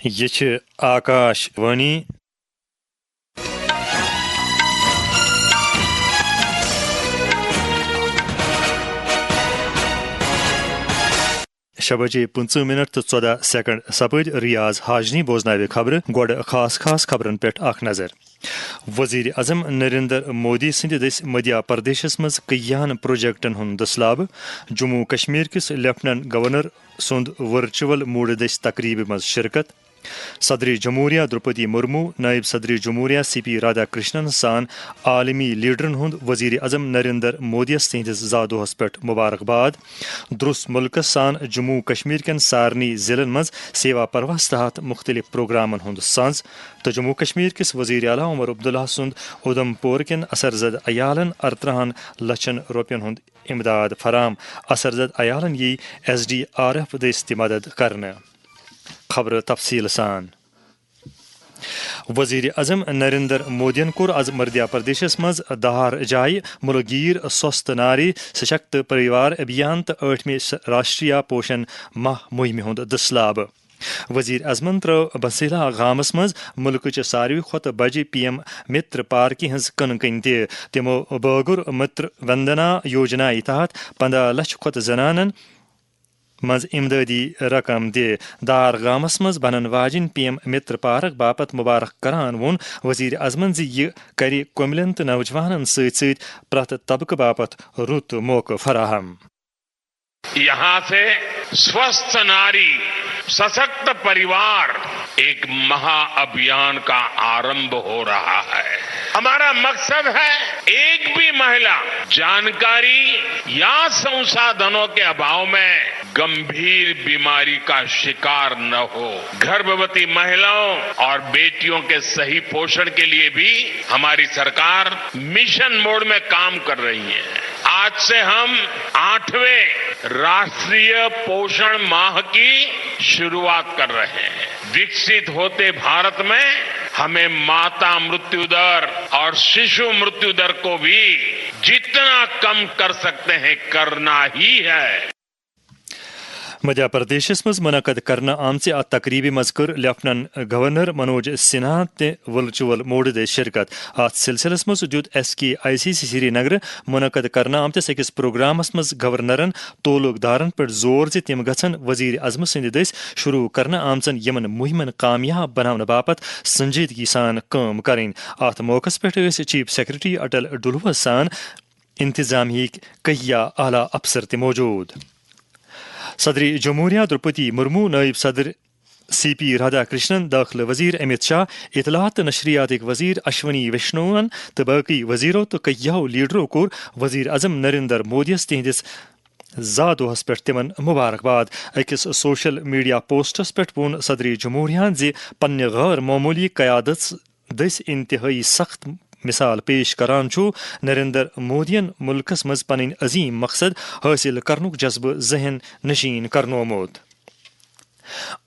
یہ چھ آکاش وانی شبجے 15 منٹ تو 14 سیکنڈ سپد ریاض حاجنی بوزناوِ خبر گوڑ خاص خبرن پہ اخ نظر وزیر اعظم نریندر مودی سند دس مدھیہ پردیشس مز کئیہن پروجیکٹن ہند دسلاب جموں کشمیر کس لیفٹننٹ گورنر سند ورچوئل موڈ دس تقریب مز شرکت صدر جمہوریہ درپدی مرمو نائب صدر جمہوریہ سی پی رادھا کرشنن سان عالمی لیڈرن ہند وزیر اعظم نریندر مودیس تہندس زادوہس پہ مبارکباد درست ملکس سان جموں کشمیر کن سارنی ضلعن مز سیوا پرواز تحت مختلف پروگرامن ہند سانز تو جموں کشمیر کس وزیر اعلیٰ عمر عبداللہ سند ادھم پور کن اثر زد عیالن 18 لچھن روپین ہند امداد فراہم اثر زد عیالن یی SDRF دس تہ مدد کرنے خبر تفصیل سان وزیر اعظم نریندر مودین کور آز مدھیہ پردیشس مز دہار جائے ملگیر سوست ناری سشکت پریوار ابھیان تو 8ویں راشٹریہ پوشن ماہ مہم ہند دسلاب وزیر اعظمن ترو بسیلا گامس مز ملک چہ ساروی کھت بجہ PM متر پارکہ ہز کن کن تمو بٲگُر متر وندنا یوجنا تحت 15 لچھ کھت زنانن مز امدادی رقم دار گامس مز بنن واجن PM متر پارک باپت مبارک کران وون وزیر اعظمن یہ کر کملن تو نوجوانن ست پرت طبقہ باپت رت موقع فراہم یہاں سے سوستھ ناری سشکت پریوار ایک مہا ابھیان کا آرمبھ ہو رہا ہے. ہمارا مقصد ہے ایک بھی مہیلا جانکاری یا سنسادھنوں کے ابھاؤ میں گمبھیر بیماری کا شکار نہ ہو. گربھوتی مہیلاؤں اور بیٹیوں کے صحیح پوشن کے لیے بھی ہماری سرکار مشن موڈ میں کام کر رہی ہے. آج سے ہم 8ویں راشٹریہ پوشن ماہ کی شروعات کر رہے ہیں. وکست ہوتے بھارت میں ہمیں ماتا مرتیو در اور ششو مرتیو در کو بھی جتنا کم کر سکتے ہیں کرنا ہی ہے. مدھیہ پردیشس مز منعقد کرنا آمژ ات تقریب مز کر لیفٹننٹ گورنر منوج سنہا تہ ورچوئل موڈ دس شرکت. ات سلسلس مز دیت SKICC سری نگر منعقد کرنا آمتس أکس پروگرامس مز گورنرن تولوک دارن پہ زور ز تم گھن وزیر اعظم سند دس شروع کرنا آمژن یمن مہمن کامیاب بناونہ باپت سنجیدگی سان کام کریں. ات موقع پہ چیف سیکرٹری اٹل ڈلوس سان انتظامیہ کہیا اعلی افسر تہ موجود. صدر جمہوریہ درپدی مرمو نائب صدر CP رادھا کرشنن داخلہ وزیر امت شاہ اطلاعات تو نشریات وزیر اشونی ویشنوون تو باقی وزیرو تو کئیو لیڈرو کور وزیر اعظم نریندر مودیس تہندس زادوہس پہ تمن مبارکباد. أکس سوشل میڈیا پوسٹس پہ وون صدر جمہوریہ زِ پنہ غیر معمولی قیادت دس انتہائی سخت مثال پیش کران چھُ نریندر مودین ملکس مز پنن عظیم مقصد حاصل کرنک جذبہ ذہن نشین کرنومت.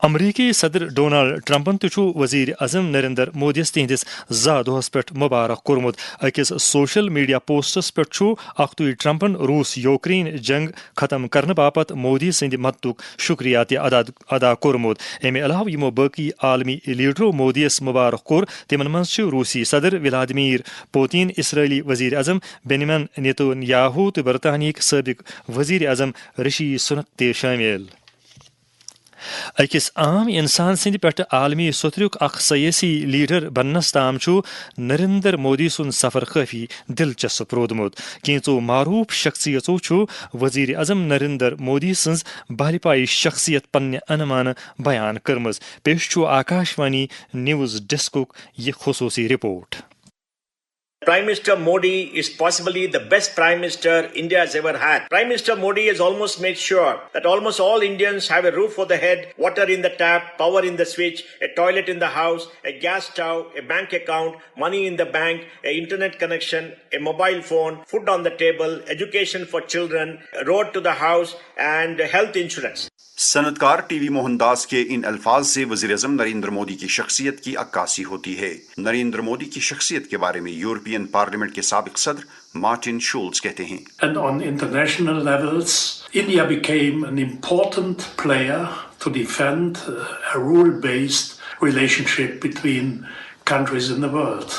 امریکی صدر ڈونلڈ ٹرمپن تہ وزیر اعظم نریندر مودیس تہندس زادوہس پہ مبارک کورمت. أکس سوشل میڈیا پوسٹس پہ اختوی ٹرمپن روس یوکرین جنگ ختم کرنے باپت مودی سند مدتک شکریہ تہ ادا کورمت. امہ علاوہ یمو باقی عالمی لیڈرو مودیس مبارک کور تمن مز روسی صدر ولادیمیر پوتین، اسرائیلی وزیر اعظم بنیامین نیتن یاہو تو برطانیہ سابق وزیر اعظم رشی سنک تہ شامل. أکس عام انسان سند پہ عالمی سطرک اخ سیاسی لیڈر بننس تام نریندر مودی سن سفر کافی دلچسپ رودمت. کینچو معروف شخصیتو وزیر اعظم نریندر مودی سنز بھاجپائی شخصیت پنہ انمانہ بیان کرمز. پیش آکاشوانی نیوز ڈیسکک یہ خصوصی report. Prime Minister Modi is possibly the best Prime Minister India has ever had. Prime Minister Modi has almost made sure that almost all Indians have a roof over the head, water in the tap, power in the switch, a toilet in the house, a gas stove, a bank account, money in the bank, an internet connection, a mobile phone, food on the table, education for children, a road to the house and health insurance. صنعتکار T V Mohan Das کے ان الفاظ سے وزیر اعظم نریندر مودی کی شخصیت کی عکاسی ہوتی ہے. نریندر مودی کی شخصیت کے بارے میں یورپین پارلیمنٹ کے سابق صدر مارٹن شولز کہتے ہیں. And on international levels, India became an important player to defend a rule-based relationship between countries in the world.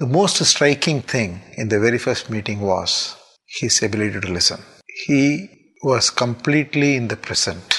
The most striking thing in the very first meeting was his ability to listen. He was completely in the present.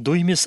2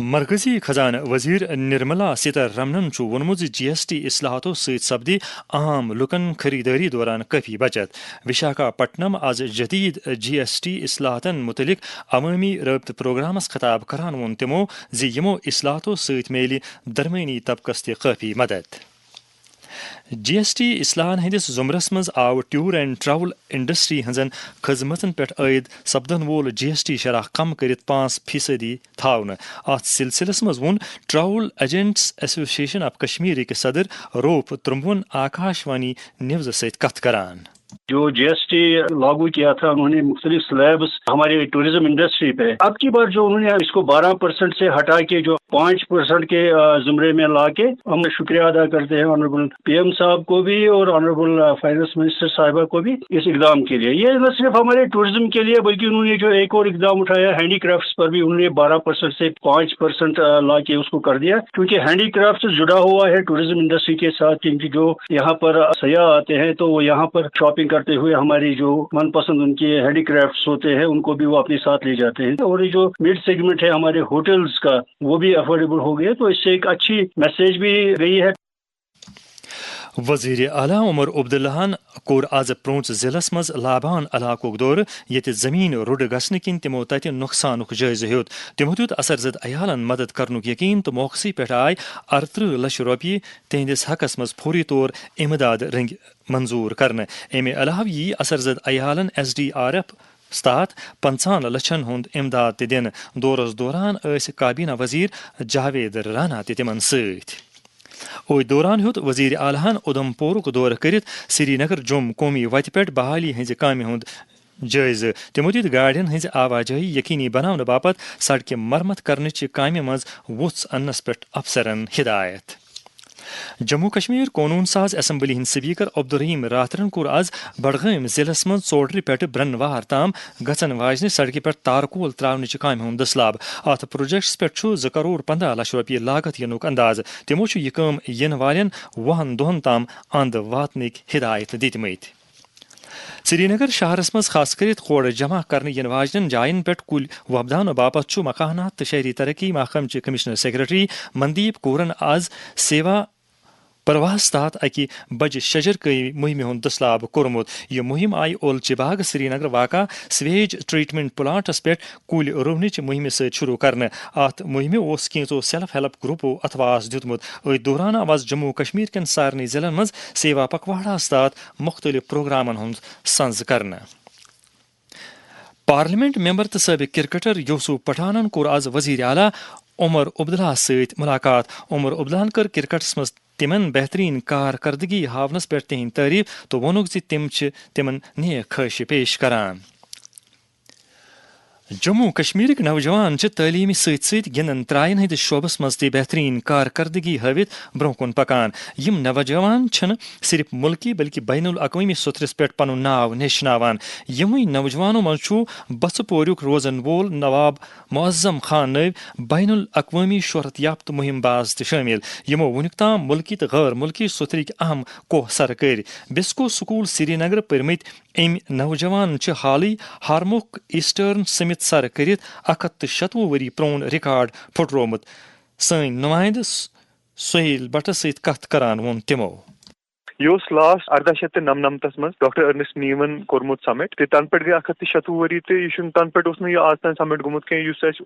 مرکزی خزانہ وزیر نرملا سیتارمنن وونمت جی S T اصلاحاتو ست سپدی عام لکن خریداری دوران کافی بچت. وشاکھاپٹنم آز جدید جی ایس ٹی اصلاحاتن متعلق عوامی رابطہ پروگرامس خطاب کران وون تمو یمو اصلاحاتو ست میلی درمیانی طبقس تہ کافی مدد. جی ایس ٹی اصلاحن ہندس زمرس مز آو ٹور اینڈ ٹریول انڈسٹری ہنزن خدمتن پہ عائد سپدن وول جی ایس ٹی شرح کم کرت 5% تھاونہ. ات سلسلس مز وون travel agents association of Kashmir کے صدر روپ ترمون آکاشوانی نیوز ست کت کران. جو جی ایس ٹی لاگو کیا تھا انہوں نے مختلف سلیبس ہماری ٹوریزم انڈسٹری پہ، اب کی بار جو انہوں نے اس کو 12% سے ہٹا کے جو 5% کے زمرے میں لا کے، ہم شکریہ ادا کرتے ہیں آنریبل پی ایم صاحب کو بھی اور آنریبل فائنانس منسٹر صاحبہ کو بھی اس اقدام کے لیے. یہ نہ صرف ہمارے ٹوریزم کے لیے بلکہ انہوں نے جو ایک اور اقدام اٹھایا ہینڈی کرافٹس پر بھی، انہوں نے 12% سے 5% لا کے اس کو کر دیا، کیونکہ ہینڈی کرافٹ جڑا ہوا ہے ٹوریزم انڈسٹری کے ساتھ، کیونکہ جو یہاں پر سیاح آتے ہیں تو وہ یہاں پر شاپنگ کرتے ہوئے ہماری جو من پسند ان کے ہینڈی کرافٹس ہوتے ہیں ان کو بھی وہ اپنے ساتھ لے جاتے ہیں. اور یہ جو مڈ سیگمنٹ ہے ہمارے ہوٹلز کا وہ بھی افورڈیبل ہو گیا، تو اس سے ایک اچھی میسج بھی گئی ہے. وزیر اعلیٰ عمر عبداللہن کور آز پونچھ ضلع مز لابان علاقہ دور یت زمین روڈ گھن کن تمو تت نقصان جائزہ ہیوت. تمو دیت اثر زد عیالن مدد کرنک یقین تو موقع پہ آئی 38 لچھ روپیہ تہندس حقس مز فوری طور امداد رنگ منظور کرنے. امہ علاوہ یی اثر زد عیالن SDRF تحت 50 لچھن ہند امداد تہ دن. دورس دوران اس کابینہ وزیر جاوید رانا تہ تمن ست. اوی دوران ہیوت وزیر اعلیٰ ادھم پورک دور کرت سری نگر جوم قومی وتہ پہ بحالی ہز کامہ ہند جائزہ. تمو دت گاڑین ہز آواجائی یقینی بناونہ باپت سڑکہ مرمت کرنچ کامہ مز وُژھ انس پہ افسرن ہدایت. جموں کشمیر قونون ساز اسمبلی ہند سپیکر عبدالرحیم راترن کور آز بڈگام ضلع مز ژوڑرِ پہ برنوار تام گھن واجنہ سڑکہ پہ تارکول تراونچ کامہ ہند دسلاب. ات پروجیکٹس پہ 2 کروڑ 15 لچھ روپیہ لاگت ینک انداز. تمو یہ کام ین والن 20 دہن تام اند واتنک ہدایت دتمت. سری نگر شہرس مز خاص کرت کھوڑ جمع کرنے ین واجن جائن پہ کل وبداؤ باپت مکانات تو شہری ترقی محکمہ کمشنر سیکرٹری مندیپ کورن آز سیوا پرواز تحت اکہ بج شجر کئی مہم ہند دسلاب کورمت. یہ مہم آئی اولچہ باغ سری نگر واقع سویج ٹریٹمنٹ پلانٹس پہ کل رونچ مہم ست شروع کرنے. ات مہم کینچو سیلف ہیلپ گروپو اتواس دیتمت. ات دوران آواز جموں کشمیر کن سارنی ضلع مز سیوا پکواڑاس تحت مختلف پروگرامن ہند سنز کرنے. پارلیمنٹ ممبر تو سابق کرکٹر یوسف پٹھانن کور آز وزیر اعلیٰ عمر عبداللہ ست ملاقات. عمر عبداللہن کر کرکٹس مز تمن بہترین کارکردگی ہاونس پہ تہند تعریف تو وونک تم تمن نیک خواہش پیش کران. جموں کشمیر نوجوان تعلیمی ست ست گندن ترائن ہندس شعبس مز تہ بہترین کارکردگی ہاوت برو کن پکان. یم نوجوان چھن صرف ملکی بلکہ بین الاقوامی سترس پہ پن ناو نیشناوان. یموی نوجوانوں مز بس پوریک روزن وول نواب معظم خان نو بین الاقوامی شہرت یافتہ مہم باز تہ شامل. یمو ونیک تام ملکی تو غیر ملکی سترک اہم کوہ سر کر. بسکو سکول سری نگر پرمت ام نوجوان حالی ہارموک ایسٹرن سمت سر کرت 160 وری پرون ریکارڈ پھٹرومت. سن نمائندہ سہیل بٹس ست کت کران وون تمو. یہ لاسٹ 1899 مز ڈاکٹر ارنسٹ نیون کورمت سمٹ تن پہ گئی 160 وری تو یہ تن پہ یہ آج تین سمٹ گومت کی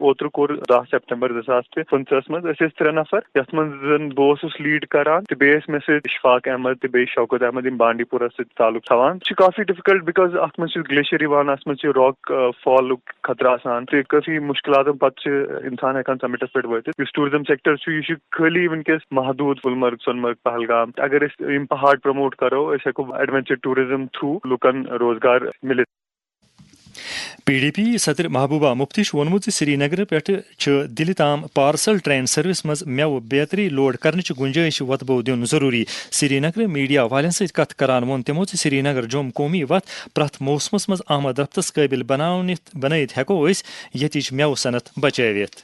اوتر کور 10 سپٹمبر 2015 مز 3 نفر یت من بہس لیڈ کران تو بیس مے ست اشفاق احمد تو بی شوکت احمد بانڈی پورہ ست تعلق تھوان. کافی ڈفکلٹ بکاز ات من گلیشیر ات من راک فال خطرہ آسان تو کافی مشکلات پتہ انسان ہکان سمٹس پہ واتت. اس ٹوریزم سیکٹر یہ خالی ونکس محدود گلمرگ سونمرگ پہلگام. اگر پہاڑ پروموٹ کرو اس ہیکو ایڈونچر ٹوریزم تھرو لکن روزگار ملت. پی ڈی پی صدر محبوبہ مفتی وونمت سری نگر پہ دل تام پارسل ٹرین سروس مز میو بیتری لوڈ کرنچ گنجائش وتبو دن ضروری. سری نگر میڈیا والن ست کت کران وون تمو سری نگر جوم قومی وت پرت موسمس مز آمد رفتس قابل بنائت ہیکو اس یتچ میو صنعت بچاوت.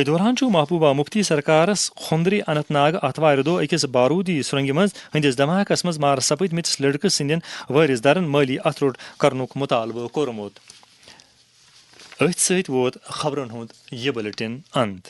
دوران محبوبہ مفتی سرکارس خندری اننت ناگ اتوار دہ اکس بارودی سرنگ مز ہندس دھماکس مز مار سپد متس لڑکہ سندین وارث درن مالی اتروٹ کرنک مطالبہ کورمت. أتھۍ سۭتۍ ووت خبرن ہُنٛد یہِ بُلٹن انت